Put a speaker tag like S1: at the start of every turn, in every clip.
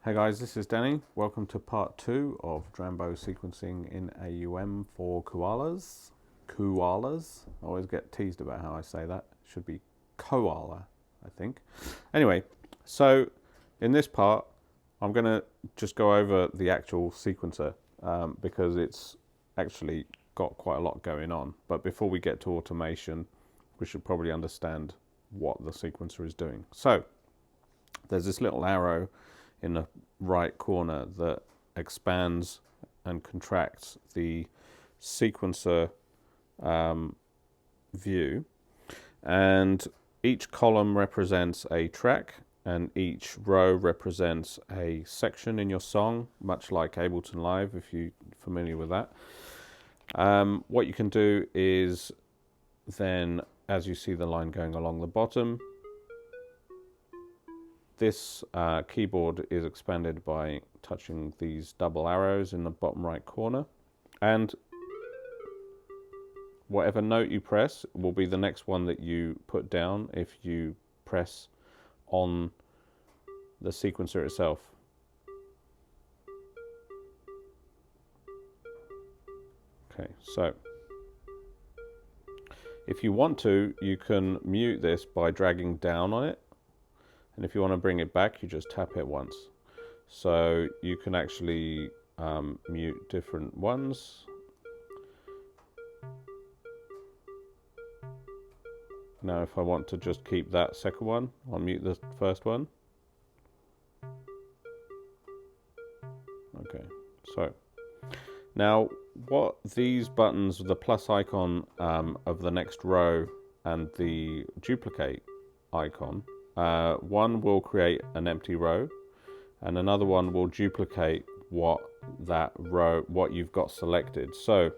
S1: Hey guys, this is Danny. Welcome to part 2 of Drambo sequencing in AUM for koalas. Koalas. I always get teased about how I say that. It should be koala, I think. Anyway, so in this part, I'm going to just go over the actual sequencer because it's actually got quite a lot going on. But before we get to automation, we should probably understand what the sequencer is doing. So there's this little arrow in the right corner that expands and contracts the sequencer view, and each column represents a track and each row represents a section in your song, much like Ableton Live if you're familiar with that. What you can do is then, as you see the line going along the bottom, this keyboard is expanded by touching these double arrows in the bottom right corner, and whatever note you press will be the next one that you put down if you press on the sequencer itself. Okay, so if you want to, you can mute this by dragging down on it. And if you want to bring it back, you just tap it once. So you can actually mute different ones. Now if I want to just keep that second one, I'll mute the first one. Okay, so now what these buttons, the plus icon of the next row and the duplicate icon, one will create an empty row and another one will duplicate what you've got selected. So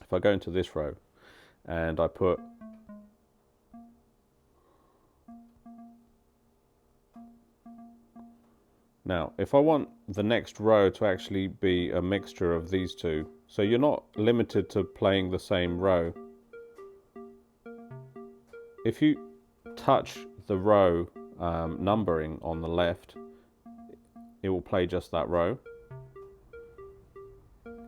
S1: if I go into this row and I put now, if I want the next row to actually be a mixture of these two, so you're not limited to playing the same row. If you touch the row numbering on the left, it will play just that row.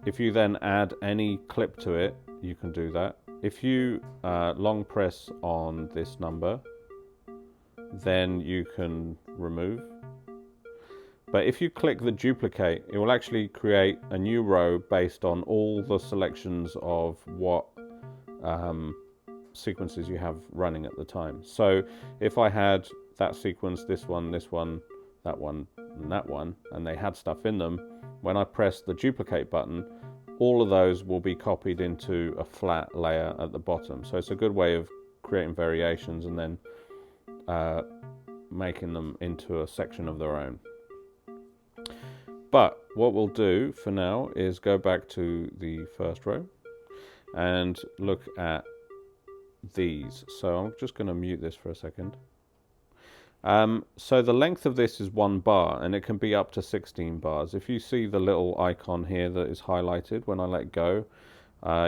S1: If you then add any clip to it, you can do that. If you long press on this number, then you can remove. But if you click the duplicate, it will actually create a new row based on all the selections of what sequences you have running at the time. So if I had that sequence, this one, that one, and that one, and they had stuff in them, when I press the duplicate button, all of those will be copied into a flat layer at the bottom. So it's a good way of creating variations and then making them into a section of their own. But what we'll do for now is go back to the first row and look at these. So I'm just going to mute this for a second. So the length of this is 1 bar and it can be up to 16 bars. If you see the little icon here that is highlighted when I let go,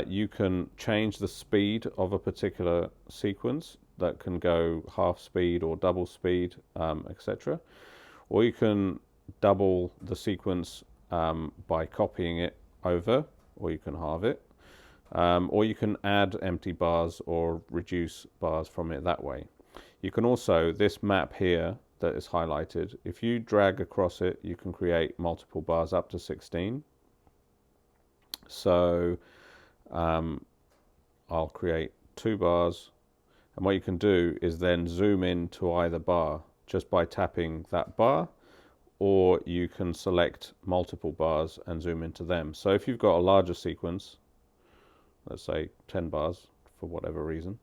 S1: you can change the speed of a particular sequence that can go half speed or double speed, etc. Or you can double the sequence by copying it over, or you can halve it, or you can add empty bars or reduce bars from it that way. You can also, this map here that is highlighted, if you drag across it, you can create multiple bars up to 16. So I'll create 2 bars, and what you can do is then zoom in to either bar just by tapping that bar, or you can select multiple bars and zoom into them. So if you've got a larger sequence, let's say 10 bars for whatever reason,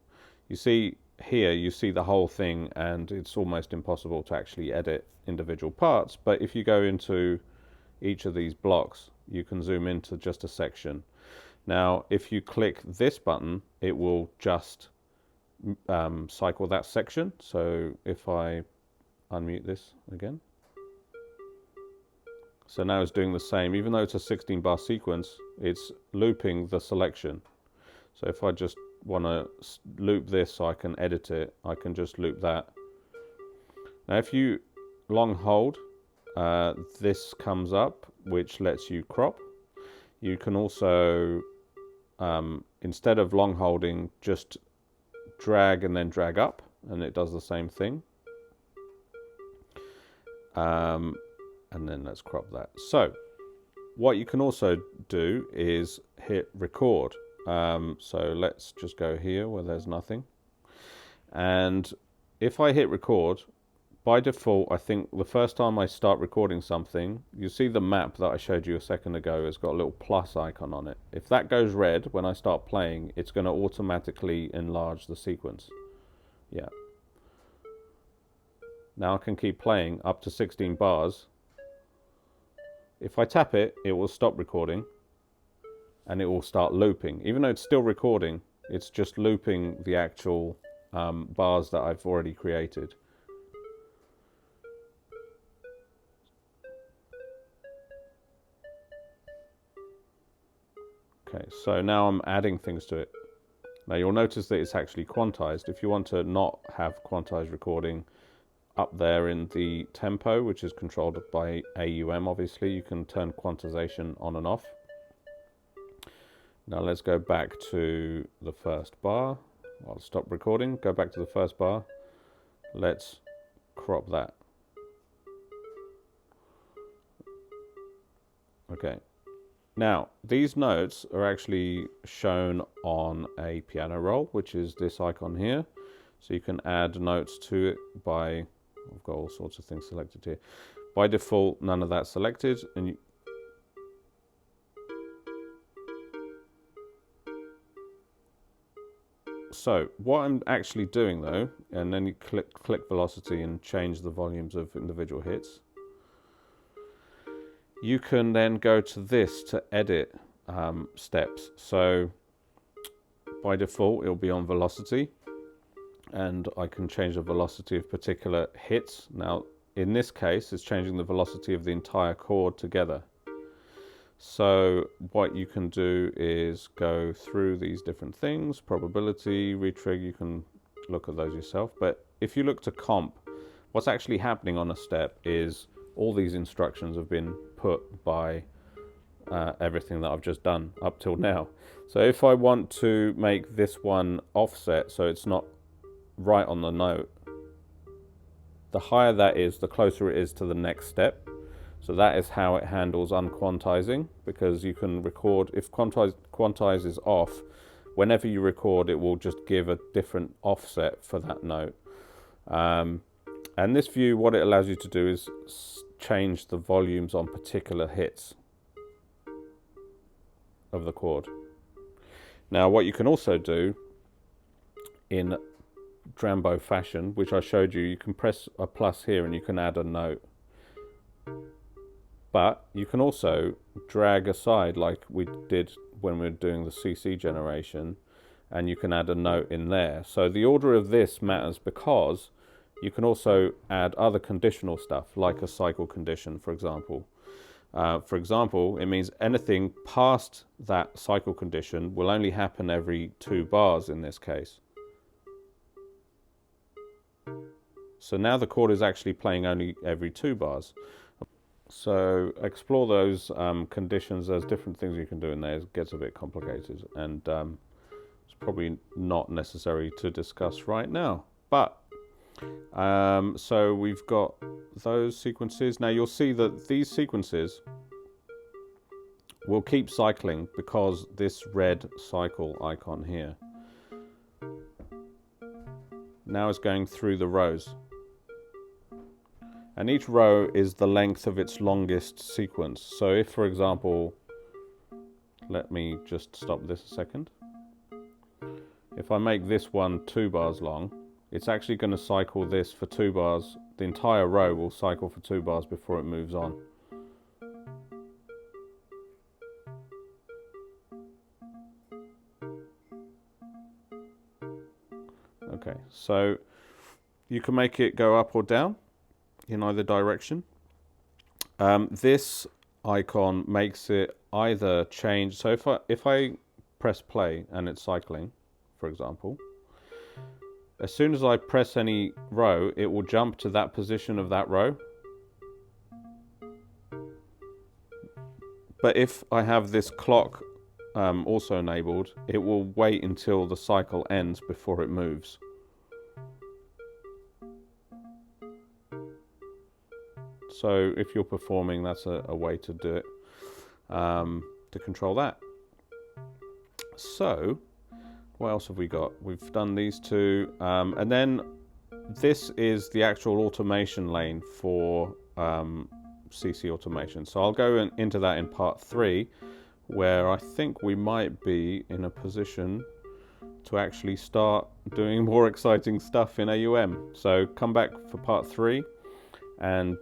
S1: you see here, you see the whole thing and it's almost impossible to actually edit individual parts. But if you go into each of these blocks, you can zoom into just a section. Now, if you click this button, it will just cycle that section. So if I unmute this again, so now it's doing the same. Even though it's a 16 bar sequence, it's looping the selection. So if I just want to loop this so I can edit it, I can just loop that. Now if you long hold this comes up, which lets you crop. You can also, instead of long holding, just drag and then drag up, and it does the same thing. And then let's crop that. So what you can also do is hit record. So let's just go here where there's nothing. And if I hit record, by default, I think the first time I start recording something, you see the map that I showed you a second ago has got a little plus icon on it. If that goes red when I start playing, it's going to automatically enlarge the sequence. Yeah. Now I can keep playing up to 16 bars. If I tap it, it will stop recording and it will start looping. Even though it's still recording, it's just looping the actual bars that I've already created. Okay, so now I'm adding things to it. Now you'll notice that it's actually quantized. If you want to not have quantized recording, up there in the tempo, which is controlled by AUM, obviously, you can turn quantization on and off. Now let's go back to the first bar. I'll stop recording, go back to the first bar. Let's crop that. Okay. Now, these notes are actually shown on a piano roll, which is this icon here. So you can add notes to it by, I've got all sorts of things selected here. By default, none of that's selected. And so what I'm actually doing though, and then you click velocity and change the volumes of individual hits. You can then go to this to edit steps. So by default, it'll be on velocity, and I can change the velocity of particular hits. Now, in this case, it's changing the velocity of the entire chord together. So what you can do is go through these different things, probability, retrig, you can look at those yourself. But if you look to comp, what's actually happening on a step is all these instructions have been put by everything that I've just done up till now. So if I want to make this one offset so it's not right on the note, the higher that is, the closer it is to the next step. So that is how it handles unquantizing, because you can record, if quantize is off, whenever you record it will just give a different offset for that note. And this view, what it allows you to do is change the volumes on particular hits of the chord. Now what you can also do in Drambo fashion, which I showed you, you can press a plus here and you can add a note. But you can also drag aside like we did when we were doing the CC generation, and you can add a note in there. So the order of this matters because you can also add other conditional stuff, like a cycle condition, for example. For example, it means anything past that cycle condition will only happen every 2 bars in this case. So now the chord is actually playing only every 2 bars. So explore those conditions. There's different things you can do in there. It gets a bit complicated, and it's probably not necessary to discuss right now. But so we've got those sequences. Now you'll see that these sequences will keep cycling because this red cycle icon here now is going through the rows. And each row is the length of its longest sequence. So if, for example, let me just stop this a second. If I make this one 2 bars long, it's actually going to cycle this for 2 bars. The entire row will cycle for 2 bars before it moves on. Okay, so you can make it go up or down in either direction. This icon makes it either change. So if I press play and it's cycling, for example, as soon as I press any row, it will jump to that position of that row. But if I have this clock also enabled, it will wait until the cycle ends before it moves. So if you're performing, that's a way to do it, to control that. So what else have we got? We've done these two, and then this is the actual automation lane for CC automation. So I'll go into that in part 3, where I think we might be in a position to actually start doing more exciting stuff in AUM. So come back for part 3, and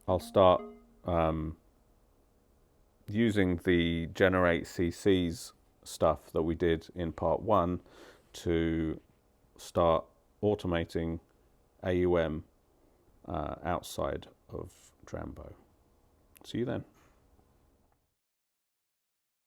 S1: I'll start using the generate CCs stuff that we did in part 1 to start automating AUM outside of Drambo. See you then.